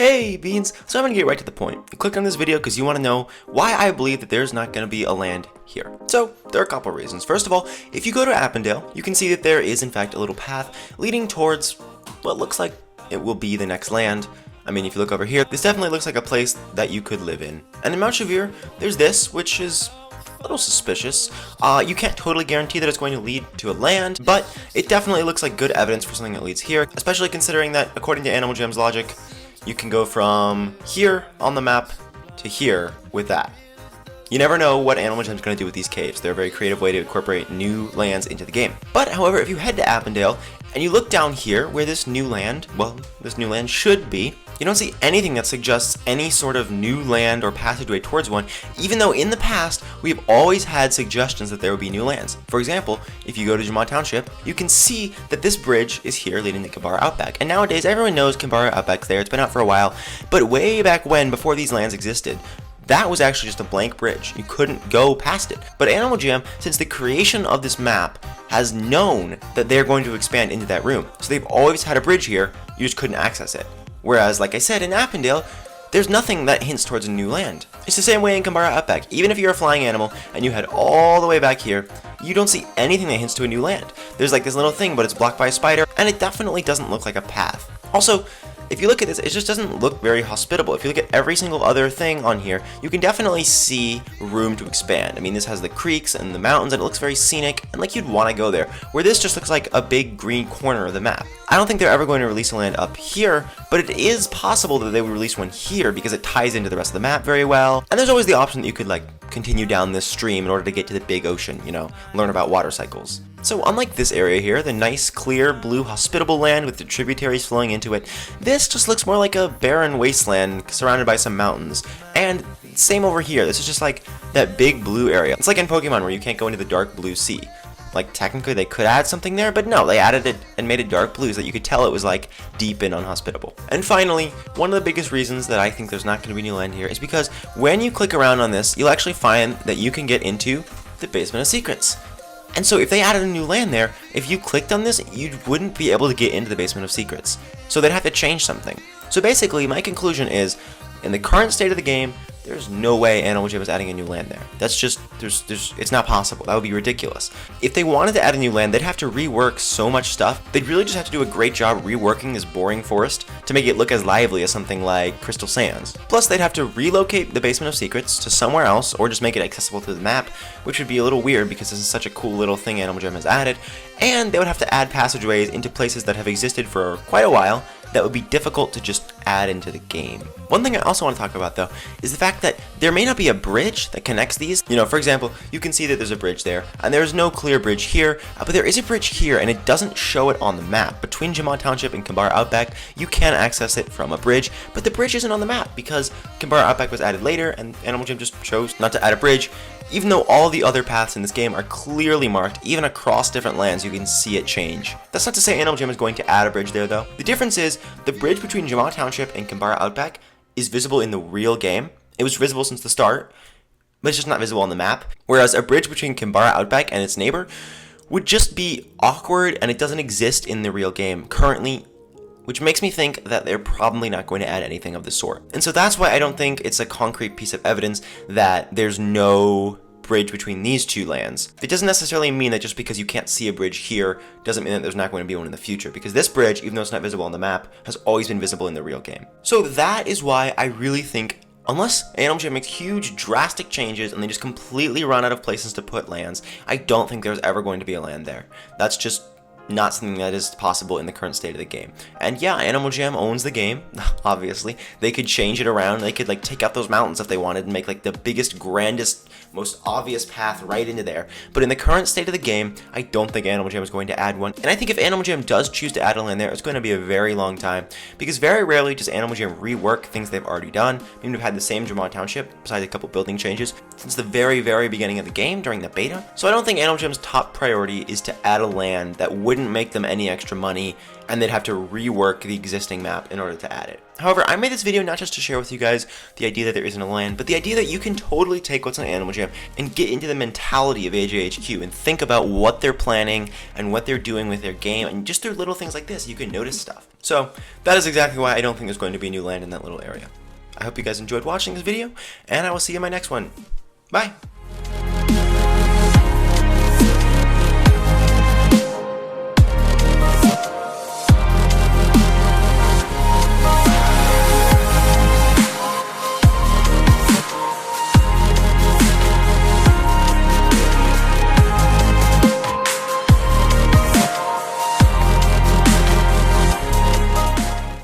Hey Beans, so I'm gonna get right to the point. You clicked on this video because you want to know why I believe that there's not gonna be a land here. So there are a couple reasons. First of all, if you go to Appendale, you can see that there is in fact a little path leading towards what looks like it will be the next land. I mean, if you look over here, this definitely looks like a place that you could live in. And in Mount Chevere, there's this, which is a little suspicious. You can't totally guarantee that it's going to lead to a land, but it definitely looks like good evidence for something that leads here, especially considering that, according to Animal Jam's logic, you can go from here on the map to here with that. You never know what Animal Jam's going to do with these caves. They're a very creative way to incorporate new lands into the game. But, however, if you head to Appendale, and you look down here where this new land should be, you don't see anything that suggests any sort of new land or passageway towards one, even though in the past, we've always had suggestions that there would be new lands. For example, if you go to Jamad Township, you can see that this bridge is here leading to Kimbara Outback. And nowadays, everyone knows Kimbara Outback's there, it's been out for a while, but way back when, before these lands existed, that was actually just a blank bridge. You couldn't go past it. But Animal Jam, since the creation of this map, has known that they're going to expand into that room. So they've always had a bridge here, you just couldn't access it. Whereas, like I said, in Appendale, there's nothing that hints towards a new land. It's the same way in Kimbara Outback. Even if you're a flying animal and you head all the way back here, you don't see anything that hints to a new land. There's like this little thing, but it's blocked by a spider, and it definitely doesn't look like a path. Also, if you look at this, it just doesn't look very hospitable. If you look at every single other thing on here, you can definitely see room to expand. I mean, this has the creeks and the mountains, and it looks very scenic, and like you'd want to go there, where this just looks like a big green corner of the map. I don't think they're ever going to release a land up here, but it is possible that they would release one here because it ties into the rest of the map very well. And there's always the option that you could like continue down this stream in order to get to the big ocean, you know, learn about water cycles. So unlike this area here, the nice, clear, blue, hospitable land with the tributaries flowing into it, this just looks more like a barren wasteland surrounded by some mountains. And same over here, this is just like that big blue area. It's like in Pokemon where you can't go into the dark blue sea. Like technically they could add something there, but no, they added it and made it dark blue so that you could tell it was like deep and unhospitable. And finally, one of the biggest reasons that I think there's not going to be new land here is because when you click around on this, you'll actually find that you can get into the Basement of Secrets. And so if they added a new land there, if you clicked on this, you wouldn't be able to get into the Basement of Secrets. So they'd have to change something. So basically, my conclusion is, in the current state of the game, there's no way Animal Jam is adding a new land there. That's just, it's not possible. That would be ridiculous. If they wanted to add a new land, they'd have to rework so much stuff. They'd really just have to do a great job reworking this boring forest to make it look as lively as something like Crystal Sands. Plus, they'd have to relocate the Basement of Secrets to somewhere else, or just make it accessible through the map, which would be a little weird because this is such a cool little thing Animal Jam has added. And they would have to add passageways into places that have existed for quite a while that would be difficult to just add into the game. One thing I also want to talk about though is the fact that there may not be a bridge that connects these. You know, for example, you can see that there's a bridge there, and there's no clear bridge here, but there is a bridge here, and it doesn't show it on the map. Between Jamad Township and Kimbara Outback, you can access it from a bridge, but the bridge isn't on the map because Kimbara Outback was added later, and Animal Jam just chose not to add a bridge. Even though all the other paths in this game are clearly marked, even across different lands, you can see it change. That's not to say Animal Jam is going to add a bridge there though. The difference is, the bridge between Jamad Township and Kimbara Outback is visible in the real game. It was visible since the start, but it's just not visible on the map. Whereas a bridge between Kimbara Outback and its neighbor would just be awkward, and it doesn't exist in the real game currently, which makes me think that they're probably not going to add anything of the sort. And so that's why I don't think it's a concrete piece of evidence that there's no bridge between these two lands. It doesn't necessarily mean that just because you can't see a bridge here doesn't mean that there's not going to be one in the future, because this bridge, even though it's not visible on the map, has always been visible in the real game. So that is why I really think, unless Animal Jam makes huge drastic changes and they just completely run out of places to put lands, I don't think there's ever going to be a land there. That's just not something that is possible in the current state of the game. And yeah, Animal Jam owns the game, obviously. They could change it around, they could like take out those mountains if they wanted and make like the biggest, grandest, most obvious path right into there. But in the current state of the game, I don't think Animal Jam is going to add one. And I think if Animal Jam does choose to add a land there, it's going to be a very long time, because very rarely does Animal Jam rework things they've already done. I mean, we've had the same Jamad Township, besides a couple building changes, since the very, very beginning of the game during the beta. So I don't think Animal Jam's top priority is to add a land that would wouldn't make them any extra money, and they'd have to rework the existing map in order to add it. However, I made this video not just to share with you guys the idea that there isn't a land, but the idea that you can totally take what's on Animal Jam and get into the mentality of AJHQ and think about what they're planning and what they're doing with their game, and just through little things like this, you can notice stuff. So that is exactly why I don't think there's going to be a new land in that little area. I hope you guys enjoyed watching this video, and I will see you in my next one. Bye!